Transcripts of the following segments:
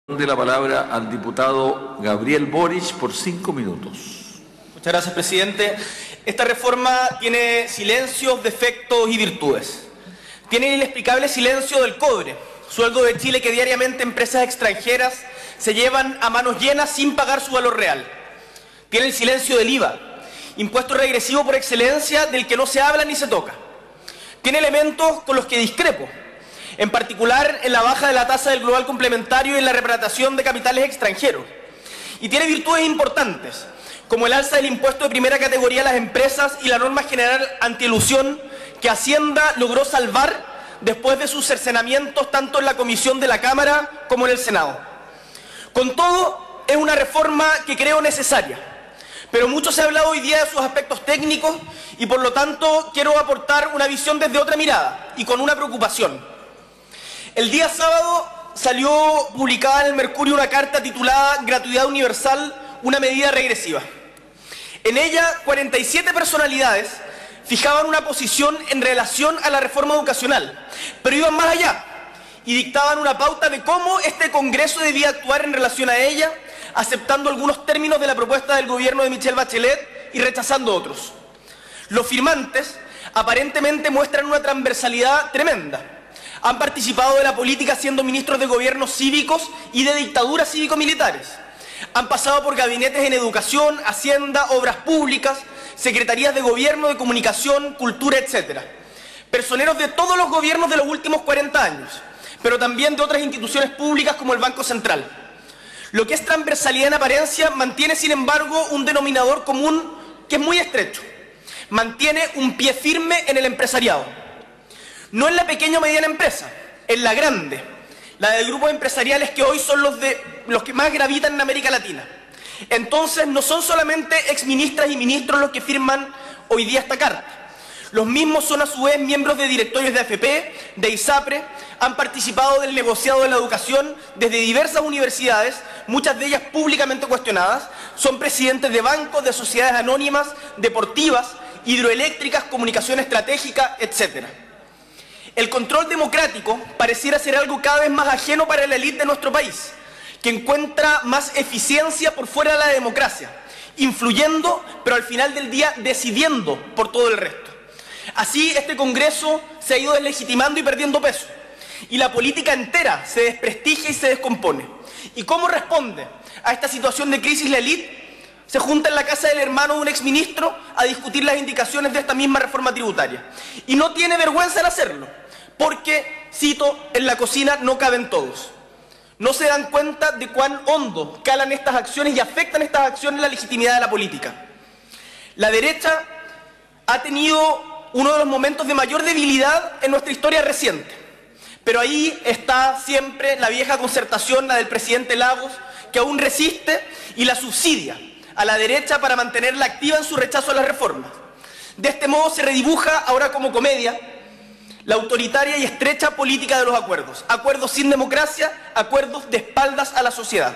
De la palabra al diputado Gabriel Boric por 5 minutos. Muchas gracias, presidente. Esta reforma tiene silencios, defectos y virtudes. Tiene el inexplicable silencio del cobre, sueldo de Chile que diariamente empresas extranjeras se llevan a manos llenas sin pagar su valor real. Tiene el silencio del IVA, impuesto regresivo por excelencia del que no se habla ni se toca. Tiene elementos con los que discrepo, en particular en la baja de la tasa del global complementario y en la repatriación de capitales extranjeros. Y tiene virtudes importantes, como el alza del impuesto de primera categoría a las empresas y la norma general antielusión que Hacienda logró salvar después de sus cercenamientos tanto en la comisión de la Cámara como en el Senado. Con todo, es una reforma que creo necesaria, pero mucho se ha hablado hoy día de sus aspectos técnicos y por lo tanto quiero aportar una visión desde otra mirada y con una preocupación. El día sábado salió publicada en el Mercurio una carta titulada Gratuidad Universal, una medida regresiva. En ella, 47 personalidades fijaban una posición en relación a la reforma educacional, pero iban más allá y dictaban una pauta de cómo este Congreso debía actuar en relación a ella, aceptando algunos términos de la propuesta del gobierno de Michelle Bachelet y rechazando otros. Los firmantes aparentemente muestran una transversalidad tremenda. Han participado de la política siendo ministros de gobiernos cívicos y de dictaduras cívico-militares. Han pasado por gabinetes en educación, hacienda, obras públicas, secretarías de gobierno, de comunicación, cultura, etc. Personeros de todos los gobiernos de los últimos 40 años, pero también de otras instituciones públicas como el Banco Central. Lo que es transversalidad en apariencia mantiene, sin embargo, un denominador común que es muy estrecho. Mantiene un pie firme en el empresariado. No en la pequeña o mediana empresa, en la grande, la de grupos empresariales que hoy son los que más gravitan en América Latina. Entonces, no son solamente exministras y ministros los que firman hoy día esta carta. Los mismos son a su vez miembros de directorios de AFP, de ISAPRE, han participado del negociado de la educación desde diversas universidades, muchas de ellas públicamente cuestionadas, son presidentes de bancos, de sociedades anónimas, deportivas, hidroeléctricas, comunicación estratégica, etc. El control democrático pareciera ser algo cada vez más ajeno para la élite de nuestro país, que encuentra más eficiencia por fuera de la democracia, influyendo, pero al final del día decidiendo por todo el resto. Así, este Congreso se ha ido deslegitimando y perdiendo peso, y la política entera se desprestigia y se descompone. ¿Y cómo responde a esta situación de crisis la élite? Se junta en la casa del hermano de un exministro a discutir las indicaciones de esta misma reforma tributaria. Y no tiene vergüenza en hacerlo, porque, cito, en la cocina no caben todos. No se dan cuenta de cuán hondo calan estas acciones y afectan estas acciones la legitimidad de la política. La derecha ha tenido uno de los momentos de mayor debilidad en nuestra historia reciente. Pero ahí está siempre la vieja concertación, la del presidente Lagos, que aún resiste y la subsidia a la derecha para mantenerla activa en su rechazo a las reformas. De este modo se redibuja ahora como comedia la autoritaria y estrecha política de los acuerdos. Acuerdos sin democracia, acuerdos de espaldas a la sociedad.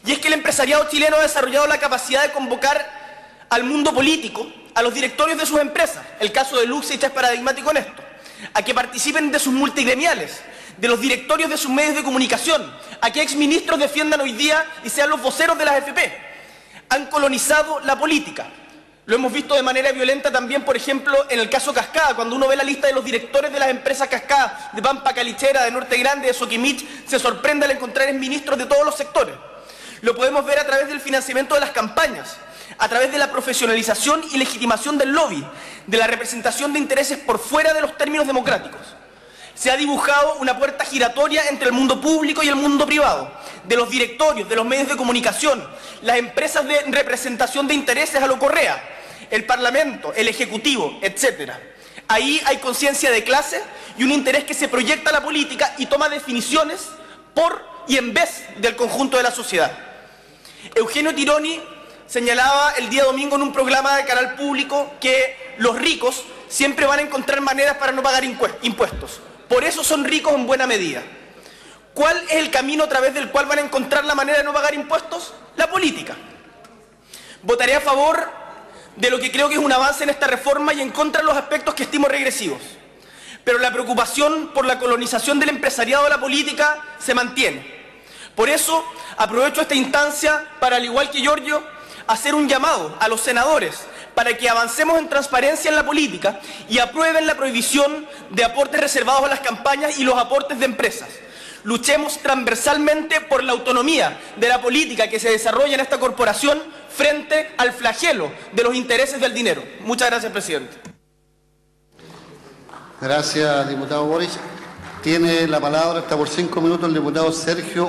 Y es que el empresariado chileno ha desarrollado la capacidad de convocar al mundo político, a los directorios de sus empresas, el caso de Luxich es paradigmático en esto, a que participen de sus multigremiales, de los directorios de sus medios de comunicación, a que exministros defiendan hoy día y sean los voceros de las AFP. Han colonizado la política. Lo hemos visto de manera violenta también, por ejemplo, en el caso Cascada. Cuando uno ve la lista de los directores de las empresas Cascada, de Pampa Calichera, de Norte Grande, de Soquimich, se sorprende al encontrar ministros de todos los sectores. Lo podemos ver a través del financiamiento de las campañas, a través de la profesionalización y legitimación del lobby, de la representación de intereses por fuera de los términos democráticos. Se ha dibujado una puerta giratoria entre el mundo público y el mundo privado, de los directorios, de los medios de comunicación, las empresas de representación de intereses a lo Correa, el Parlamento, el Ejecutivo, etc. Ahí hay conciencia de clase y un interés que se proyecta a la política y toma definiciones por y en vez del conjunto de la sociedad. Eugenio Tironi señalaba el día domingo en un programa de canal público que los ricos siempre van a encontrar maneras para no pagar impuestos. Por eso son ricos en buena medida. ¿Cuál es el camino a través del cual van a encontrar la manera de no pagar impuestos? La política. Votaré a favor de lo que creo que es un avance en esta reforma y en contra de los aspectos que estimo regresivos. Pero la preocupación por la colonización del empresariado de la política se mantiene. Por eso, aprovecho esta instancia para, al igual que Giorgio, hacer un llamado a los senadores para que avancemos en transparencia en la política y aprueben la prohibición de aportes reservados a las campañas y los aportes de empresas. Luchemos transversalmente por la autonomía de la política que se desarrolla en esta corporación frente al flagelo de los intereses del dinero. Muchas gracias, presidente. Gracias, diputado Boric. Tiene la palabra hasta por 5 minutos el diputado Sergio